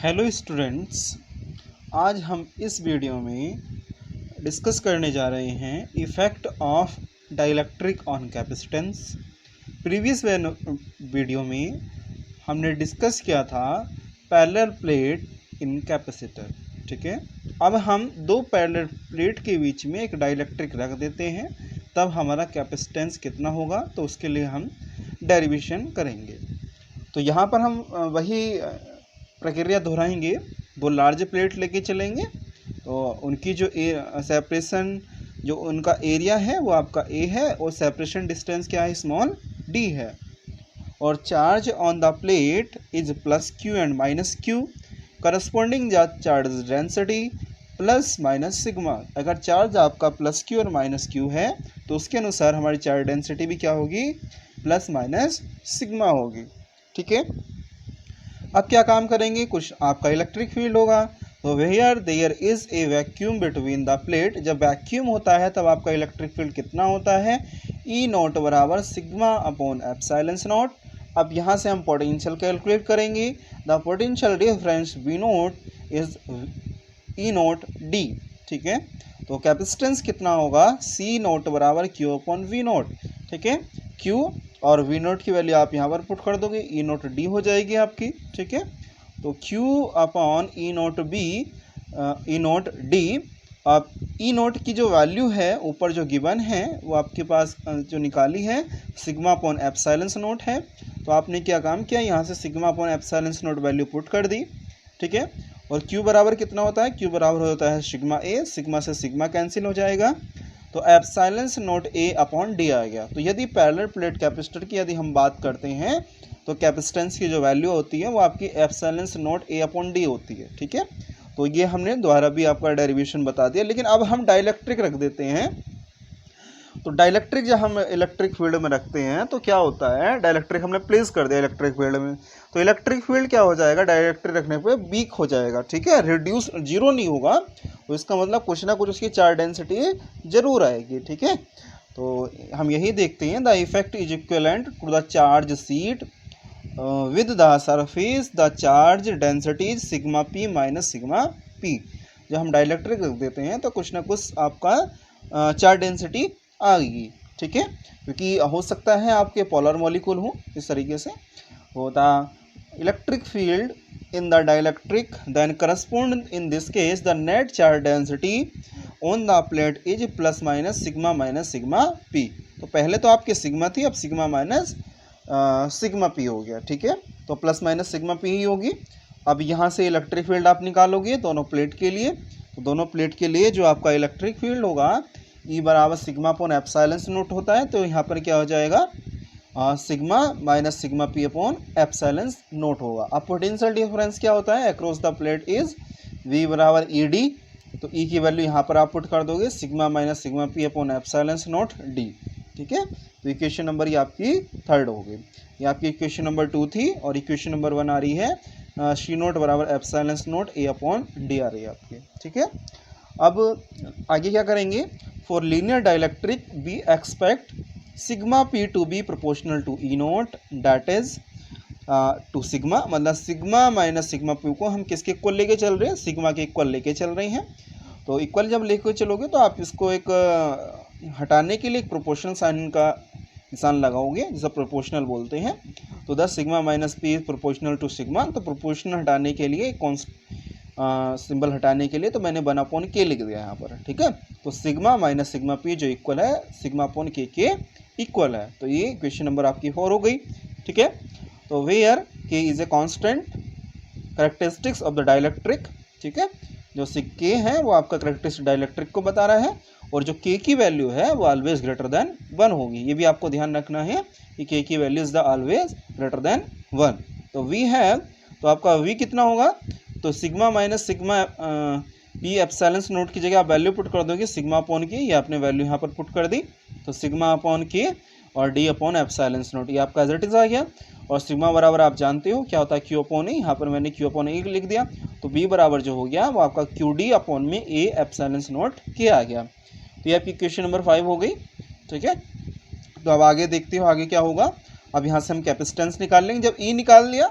Hello students, आज हम इस वीडियो में डिस्कस करने जा रहे हैं effect of dielectric on capacitance. Previous video में हमने डिस्कस किया था पैरेलल प्लेट इन कैपेसिटर। ठीक है, अब हम दो पैरेलल प्लेट के बीच में एक डाइलेक्ट्रिक रख देते हैं, तब हमारा कैपेसिटेंस कितना होगा तो उसके लिए हम डेरिवेशन करेंगे। तो यहाँ पर हम वही प्रक्रिया दोहराएंगे। दो लार्ज प्लेट लेके चलेंगे तो उनकी जो सेपरेशन, जो उनका एरिया है वो आपका ए है और सेपरेशन डिस्टेंस क्या है, स्मॉल डी है। और charge on the plate is plus Q and minus Q, corresponding charge density plus minus sigma. अगर चार्ज आपका प्लस क्यू और माइनस क्यू है तो उसके अनुसार हमारी चार्ज डेंसिटी भी क्या होगी, प्लस माइनस सिग्मा होगी। ठीक है, अब क्या काम करेंगे, कुछ आपका इलेक्ट्रिक फील्ड होगा। तो where there is a vacuum between the plate, जब वैक्यूम होता है तब आपका इलेक्ट्रिक फील्ड कितना होता है, ई नॉट बराबर सिग्मा अपॉन एप्सिलॉन नॉट। अब यहाँ से हम पोटेंशियल कैलकुलेट करेंगे। The potential difference V naught is E naught D. ठीक है, तो कैपेसिटेंस कितना होगा, सी नोट बराबर क्यू अपॉन वी नोट। ठीक है, क्यू और वी नोट की वैल्यू आप यहाँ पर पुट कर दोगे, ई नोट डी हो जाएगी आपकी। ठीक है, तो क्यू अपॉन ई नोट बी, ई नोट डी। अब ई नोट की जो वैल्यू है ऊपर जो गिवन है वो आपके पास जो निकाली है सिग्मा अपॉन एप्सिलॉन नोट है। तो आपने क्या काम किया, यहाँ से sigma upon epsilon note value put कर दी। ठीक है, और क्यू बराबर कितना होता है, क्यू बराबर होता है सिग्मा ए, सिग्मा से सिग्मा कैंसिल हो जाएगा तो epsilon naught A upon D आ गया। तो यदि पैरेलल प्लेट कैपेसिटर की यदि हम बात करते हैं तो कैपेसिटेंस की जो वैल्यू होती है वो आपकी epsilon naught A upon D होती है। ठीक है, तो ये हमने दोबारा भी आपका डेरिवेशन बता दिया। लेकिन अब हम डाइलेक्ट्रिक रख देते हैं। तो डाइलेक्ट्रिक जब हम इलेक्ट्रिक फील्ड में रखते हैं तो क्या होता है, डाइलेक्ट्रिक हमने प्लेस कर दिया इलेक्ट्रिक फील्ड में, तो इलेक्ट्रिक फील्ड क्या हो जाएगा, डाइलेक्ट्रिक रखने पे वीक हो जाएगा। ठीक है, रिड्यूस, जीरो नहीं होगा, तो इसका मतलब कुछ ना कुछ उसकी चार्ज डेंसिटी जरूर आएगी। ठीक है, तो हम यही देखते हैं, the effect is equivalent to the charge sheet with the surface the charge density sigma P minus sigma P. जब हम डाइलेक्ट्रिक रख देते हैं तो कुछ ना कुछ आपका चार्ज डेंसिटी आ गई। ठीक है, क्योंकि हो सकता है आपके पोलर मॉलिक्यूल हो, इस तरीके से होता। Electric field in the dielectric then correspond in this case the net charge density on the plate is plus minus sigma P. तो पहले तो आपके सिग्मा थी, अब सिग्मा माइनस सिग्मा पी हो गया। ठीक है, तो प्लस माइनस सिग्मा पी ही होगी। अब यहाँ से इलेक्ट्रिक फील्ड आप निकालोगे दोनों प्लेट के लिए, तो दोनों प्लेट के लिए जो आपका इलेक्ट्रिक फील्ड होगा ई बराबर सिग्मा अपॉन एप्सिलॉन नोट होता है, तो यहाँ पर क्या हो जाएगा, sigma minus sigma P upon epsilon naught होगा। अब पोटेंशियल डिफरेंस क्या होता है, across the plate is V बराबर ई डी। तो ई की वैल्यू यहाँ पर आप पुट कर दोगे, sigma minus sigma P upon epsilon note D. ठीक है, तो इक्वेशन नंबर ये आपकी थर्ड हो गई। ये आपकी इक्वेशन नंबर 2 थी और इक्वेशन नंबर 1 आ रही है सी नोट बराबर epsilon naught A upon D आ रही है आपकी। ठीक है, अब आगे क्या करेंगे, for linear dielectric we expect sigma P to be proportional to E naught, that is to sigma, मतलब सिग्मा माइनस सिग्मा पी को हम किसके इक्वल लेके चल रहे हैं, सिग्मा के इक्वल लेके चल रहे हैं। तो इक्वल जब लेके चलोगे तो आप इसको एक हटाने के लिए एक प्रोपोर्शनल साइन का निशान लगाओगे, जिसे प्रोपोर्शनल बोलते हैं। तो 10 sigma minus P is proportional to sigma, तो प्रोपोर्शनल हटाने के लिए सिंबल हटाने के लिए तो मैंने 1 अपॉन के लिख दिया यहाँ पर। ठीक है, तो सिग्मा माइनस सिग्मा पी जो इक्वल है सिग्मा अपॉन के इक्वल है। तो ये क्वेश्चन नंबर आपकी 4 हो गई। ठीक है, तो वेयर के is a constant characteristics of the dielectric. ठीक है, जो के है वो आपका कैरेक्टरिस्टिक डाइलेक्ट्रिक को बता रहा है, और जो के की वैल्यू है वो ऑलवेज ग्रेटर देन 1 होगी। ये भी आपको ध्यान रखना है कि के की value is the always greater than 1। तो वी है, तो आपका वी कितना होगा, तो sigma minus sigma P epsilon note की जगह आप वैल्यू पुट कर दोगे सिग्मा अपॉन के, ये आपने वैल्यू यहाँ पर पुट कर दी, तो सिग्मा अपॉन के और डी अपॉन एप्सिलॉन नोट, ये आपका एज इट इज आ गया। और सिग्मा बराबर आप जानते हो क्या होता है, क्यू अपॉन ए, यहाँ पर मैंने क्यू अपॉन ए लिख दिया। तो बी बराबर जो हो गया वो आपका क्यू डी अपॉन में ए एप्सिलॉन नोट के आ गया। तो ये आपकी क्वेश्चन नंबर 5 हो गई। ठीक है, तो अब आगे देखते हो आगे क्या होगा। अब यहाँ से हम कैपेसिटेंस निकाल लेंगे। जब ई निकाल लिया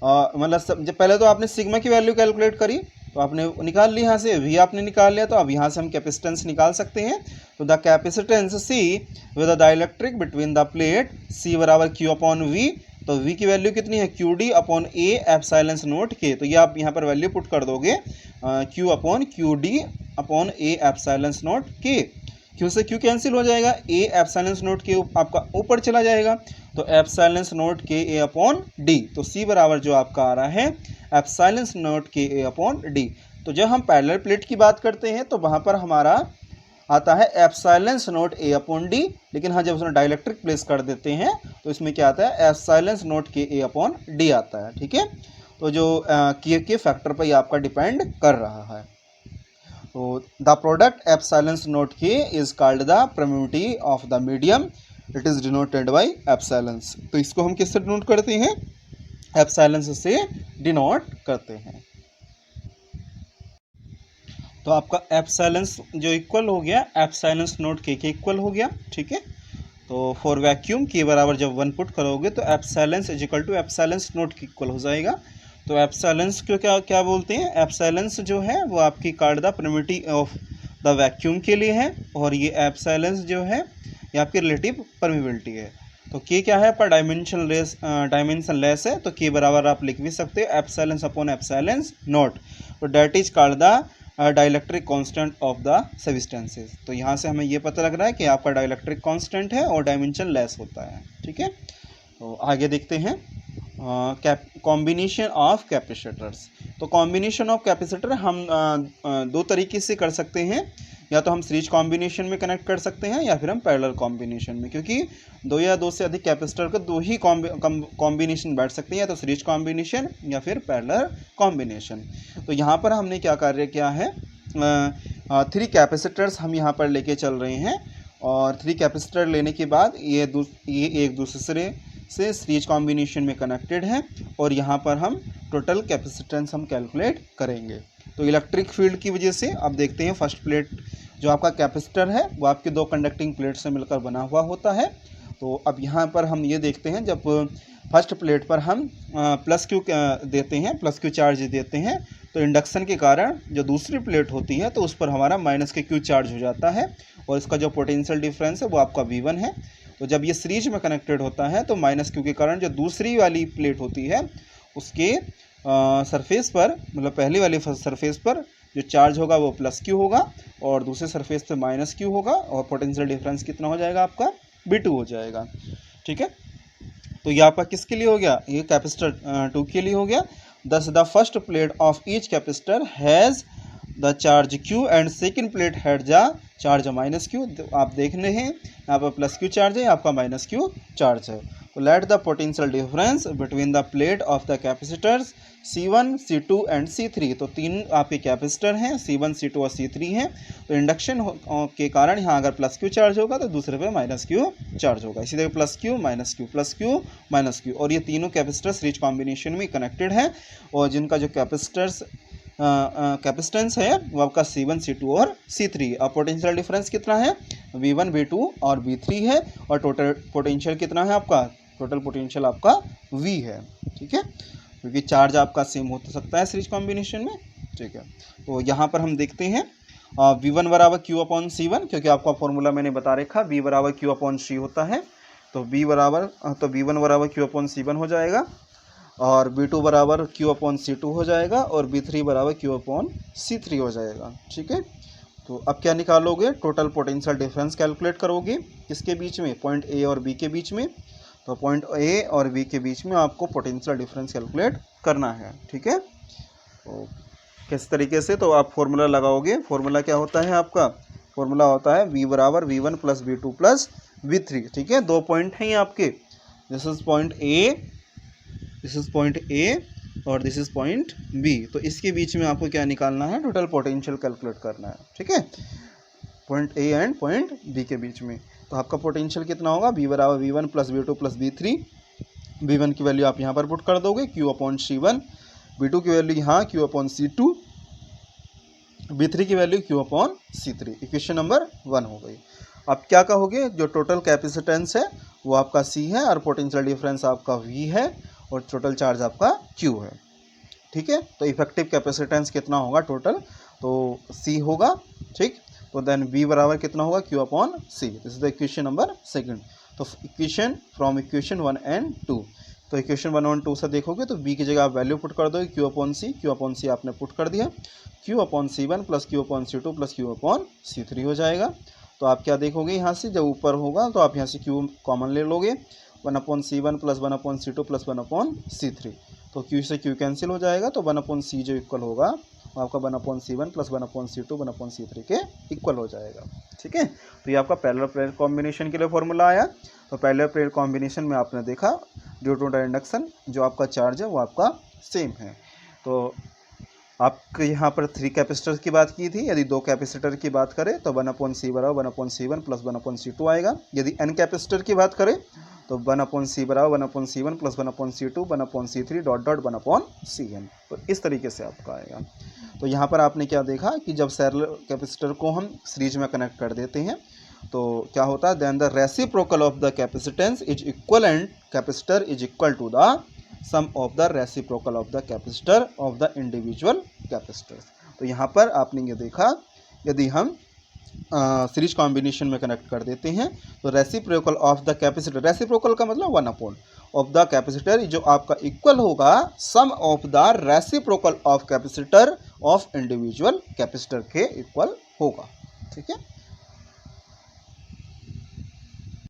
मतलब जब पहले तो आपने सिग्मा की वैल्यू कैलकुलेट करी तो आपने निकाल ली यहाँ से, वी आपने निकाल लिया, तो अब यहाँ से हम कैपेसिटेंस निकाल सकते हैं। तो the capacitance C with the dielectric between the plate C बराबर क्यू अपॉन वी। तो वी की वैल्यू कितनी है, Q D upon A epsilon note K. तो ये आप यहाँ पर वैल्यू पुट कर दोगे, Q upon Q D upon A epsilon note के। क्यू से क्यू कैंसिल हो जाएगा, ए एप्सिलॉन नोट के आपका ऊपर चला जाएगा, तो एप्सिलॉन नोट के ए अपॉन डी। तो सी बराबर जो आपका आ रहा है एप्सिलॉन नोट के ए अपॉन डी। तो जब हम पैरेलल प्लेट की बात करते हैं तो वहाँ पर हमारा आता है epsilon naught A upon D, लेकिन हाँ जब उसमें डाइलेक्ट्रिक प्लेस कर देते हैं तो इसमें क्या आता है, एप्सिलॉन नोट के ए अपॉन डी आता है। ठीक है, तो जो के फैक्टर पर ये आपका डिपेंड कर रहा है। तो द प्रोडक्ट एप्सिलॉन नोट के is called the permittivity of the medium, it is denoted by epsilon. तो इसको हम किससे डिनोट करते हैं, एप्सिलॉन से डिनोट करते हैं। तो आपका एप्सिलॉन जो इक्वल हो गया एप्सिलॉन नोट के इक्वल हो गया। ठीक है, तो फॉर वैक्यूम के बराबर जब 1 पुट करोगे तो epsilon is equal to epsilon note के इक्वल हो जाएगा। तो एप्सिलॉन को क्या क्या बोलते हैं, एप्सिलॉन जो है वो आपकी card the permittivity of the vacuum के लिए है, और ये एप्सिलॉन जो है ये आपकी रिलेटिव परमिबिलिटी है। तो के क्या है आपका डायमेंशन लेस है, तो के बराबर आप लिख भी सकते हो एप्सिलॉन अपॉन एप्सिलॉन नोट। तो that is called the dielectric constant of the substances. तो यहाँ से हमें ये पता लग रहा है कि आपका डाइलेक्ट्रिक कांस्टेंट है और डायमेंशन लेस होता है। ठीक है, तो आगे देखते हैं कॉम्बिनेशन ऑफ कैपेसिटर्स। तो कॉम्बिनेशन ऑफ कैपेसिटर हम दो तरीके से कर सकते हैं, या तो हम सीरीज कॉम्बिनेशन में कनेक्ट कर सकते हैं या फिर हम पैरेलल कॉम्बिनेशन में, क्योंकि दो या दो से अधिक कैपेसिटर का दो ही कॉम्बिनेशन बैठ सकते हैं, या तो सीरीज कॉम्बिनेशन या फिर पैरेलल कॉम्बिनेशन। तो यहाँ पर हमने क्या कार्य किया है, 3 कैपेसिटर्स हम यहाँ पर लेके चल रहे हैं, और 3 कैपेसिटर लेने के बाद ये एक दूसरे से सीरीज कॉम्बिनेशन में कनेक्टेड है, और यहाँ पर हम टोटल कैपेसिटेंस हम कैलकुलेट करेंगे। तो इलेक्ट्रिक फील्ड की वजह से अब देखते हैं फर्स्ट प्लेट जो आपका कैपेसिटर है वो आपके 2 कंडक्टिंग प्लेट से मिलकर बना हुआ होता है। तो अब यहाँ पर हम ये देखते हैं, जब फर्स्ट प्लेट पर हम प्लस क्यू देते हैं, प्लस क्यू चार्ज देते हैं, तो इंडक्शन के कारण जो दूसरी प्लेट होती है तो उस पर हमारा माइनस के क्यू चार्ज हो जाता है, और इसका जो पोटेंशियल डिफरेंस है वो आपका V1 है। तो जब ये सीरीज में कनेक्टेड होता है तो माइनस क्यू के कारण जो दूसरी वाली प्लेट होती है उसके सरफेस पर, मतलब पहली वाली सरफेस पर जो चार्ज होगा वो प्लस क्यू होगा, और दूसरे सरफेस पे माइनस क्यू होगा, और पोटेंशियल डिफरेंस कितना हो जाएगा आपका V2 हो जाएगा। ठीक है, तो ये आपका किसके लिए हो गया, ये कैपेसिटर 2 के लिए हो गया। दस the first plate of each capacitor has the charge Q and second plate had the charge minus Q. आप देख रहे हैं यहाँ पर प्लस क्यू चार्ज है, आपका माइनस क्यू चार्ज है। तो let the potential difference between the plate of the capacitors C1, C2 and C3। तो 3 आपके कैपेसिटर हैं, C1, C2 और C3 हैं। तो इंडक्शन के कारण यहाँ अगर प्लस क्यू चार्ज होगा तो दूसरे पे माइनस क्यू चार्ज होगा, इसी तरह plus Q minus Q plus Q minus Q. और ये तीनों कैपेसिटर सीरीज कॉम्बिनेशन में कनेक्टेड है, और जिनका जो कैपेसिटेंस है वो आपका C1, C2 और C3। और पोटेंशियल डिफरेंस कितना है, V1, V2 और V3 है, और टोटल पोटेंशियल कितना है आपका, टोटल पोटेंशियल आपका V है। ठीक है, क्योंकि चार्ज आपका सेम हो सकता है सीरीज कॉम्बिनेशन में। ठीक है, तो यहाँ पर हम देखते हैं V1 बराबर Q अपॉन C1, क्योंकि आपका फॉर्मूला मैंने बता रखा V बराबर Q अपॉन C होता है। तो V1 बराबर Q अपॉन C1 हो जाएगा, और V2 बराबर Q अपॉन C2 हो जाएगा, और V3 बराबर Q अपॉन C3 हो जाएगा। ठीक है, तो अब क्या निकालोगे, टोटल पोटेंशियल डिफरेंस कैलकुलेट करोगे किसके बीच में, पॉइंट A और B के बीच में। तो पॉइंट A और B के बीच में आपको पोटेंशियल डिफरेंस कैलकुलेट करना है। ठीक है, तो किस तरीके से, तो आप फॉर्मूला लगाओगे। फॉर्मूला क्या होता है आपका, फॉर्मूला होता है V बराबर V1 plus V2 plus V3। ठीक है, 2 पॉइंट हैं ये आपके, दिस इज पॉइंट A और दिस इज पॉइंट B। तो इसके बीच में आपको क्या निकालना है, टोटल पोटेंशियल कैलकुलेट करना है। ठीक है, point A and point B के बीच में। तो आपका पोटेंशियल कितना होगा, V बराबर V1 plus V2 plus V3। V1 की वैल्यू आप यहाँ पर पुट कर दोगे Q अपॉन C1, V2 की वैल्यू यहाँ Q अपॉन C2, V3 की value Q upon C3। Equation number 1 हो गई। अब क्या कहोगे, जो टोटल कैपेसिटेंस है वो आपका C है, और पोटेंशियल डिफरेंस आपका V है, और टोटल चार्ज आपका Q है। ठीक है, तो इफेक्टिव कैपेसिटेंस कितना होगा टोटल, तो C होगा। ठीक, तो देन V बराबर कितना होगा, Q upon C। This is the equation number second. तो इक्वेशन फ्रॉम इक्वेशन 1 एंड 2, तो इक्वेशन 1 और 2 से देखोगे तो B की जगह आप वैल्यू पुट कर दोगे, Q अपॉन C आपने पुट कर दिया, Q upon C1 plus Q upon C2 plus Q upon C3 हो जाएगा। तो आप क्या देखोगे यहाँ से, जब ऊपर होगा तो आप यहाँ से Q कॉमन ले लोगे, 1 upon C1 plus 1 upon C2 plus 1 upon C3, तो Q से Q कैंसिल हो जाएगा, तो 1 अपॉन C जो इक्वल होगा वो आपका 1 upon C1 plus 1 upon C2 1 upon C3 के इक्वल हो जाएगा। ठीक है, तो ये आपका पैरेलल पेयर कॉम्बिनेशन के लिए फॉर्मूला आया। तो पैरेलल पेयर कॉम्बिनेशन में आपने देखा ड्यू टू द इंडक्शन जो आपका चार्ज है वो आपका सेम है। तो आपके यहाँ पर 3 कैपेसिटर की बात की थी, यदि 2 कैपेसिटर की बात करें तो 1 अपॉन C बराबर 1 upon C1 plus 1 upon C2 आएगा। यदि n कैपेसिटर की बात करें तो 1 अपॉन C बराबर 1 upon C1 plus 1 upon C2 1 upon C3 dot dot 1 upon Cn। तो इस तरीके से आपका आएगा। तो यहाँ पर आपने क्या देखा कि जब पैरेलल कैपेसिटर को हम सीरीज में कनेक्ट कर देते हैं तो क्या होता है, then the reciprocal of the capacitance is equal and capacitor is equal to the sum of the reciprocal of the capacitor of the individual capacitors. तो यहाँ पर आपने ये देखा, यदि हम सीरीज कॉम्बिनेशन में कनेक्ट कर देते हैं तो reciprocal of the capacitor, reciprocal का मतलब 1 अपॉन ऑफ द कैपेसिटर जो आपका इक्वल होगा sum of the reciprocal of capacitor of individual capacitor के इक्वल होगा। ठीक है।